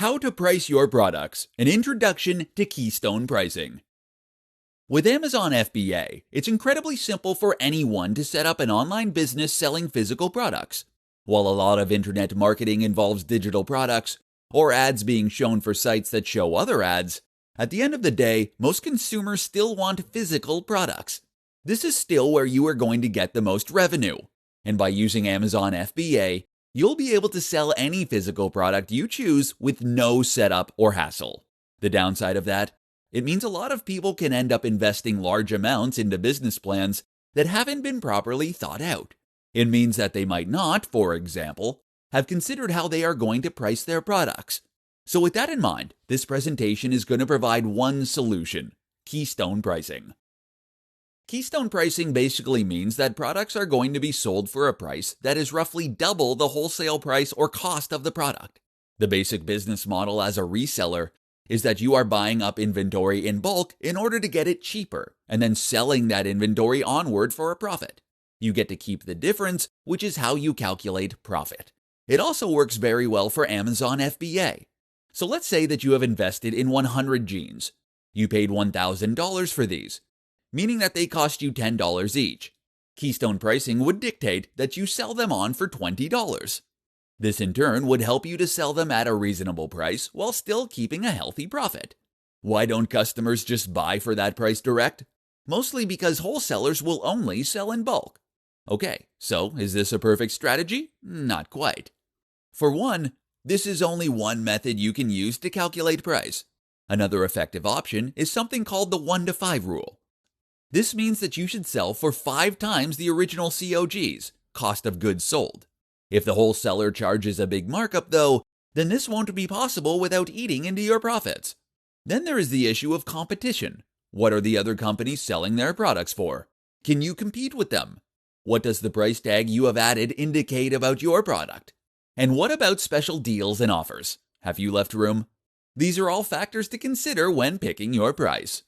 How to price your products, an introduction to keystone pricing. With Amazon FBA, it's incredibly simple for anyone to set up an online business selling physical products. While a lot of internet marketing involves digital products, or ads being shown for sites that show other ads, at the end of the day, most consumers still want physical products. This is still where you are going to get the most revenue. And by using Amazon FBA, you'll be able to sell any physical product you choose with no setup or hassle. The downside of that? It means a lot of people can end up investing large amounts into business plans that haven't been properly thought out. It means that they might not, for example, have considered how they are going to price their products. So with that in mind, this presentation is going to provide one solution: keystone pricing. Keystone pricing basically means that products are going to be sold for a price that is roughly double the wholesale price or cost of the product. The basic business model as a reseller is that you are buying up inventory in bulk in order to get it cheaper, and then selling that inventory onward for a profit. You get to keep the difference, which is how you calculate profit. It also works very well for Amazon FBA. So let's say that you have invested in 100 jeans. You paid $1,000 for these, meaning that they cost you $10 each. Keystone pricing would dictate that you sell them on for $20. This in turn would help you to sell them at a reasonable price while still keeping a healthy profit. Why don't customers just buy for that price direct? Mostly because wholesalers will only sell in bulk. Okay, so is this a perfect strategy? Not quite. For one, this is only one method you can use to calculate price. Another effective option is something called the 1-to-5 rule. This means that you should sell for 5 times the original COGs, cost of goods sold. If the wholesaler charges a big markup though, then this won't be possible without eating into your profits. Then there is the issue of competition. What are the other companies selling their products for? Can you compete with them? What does the price tag you have added indicate about your product? And what about special deals and offers? Have you left room? These are all factors to consider when picking your price.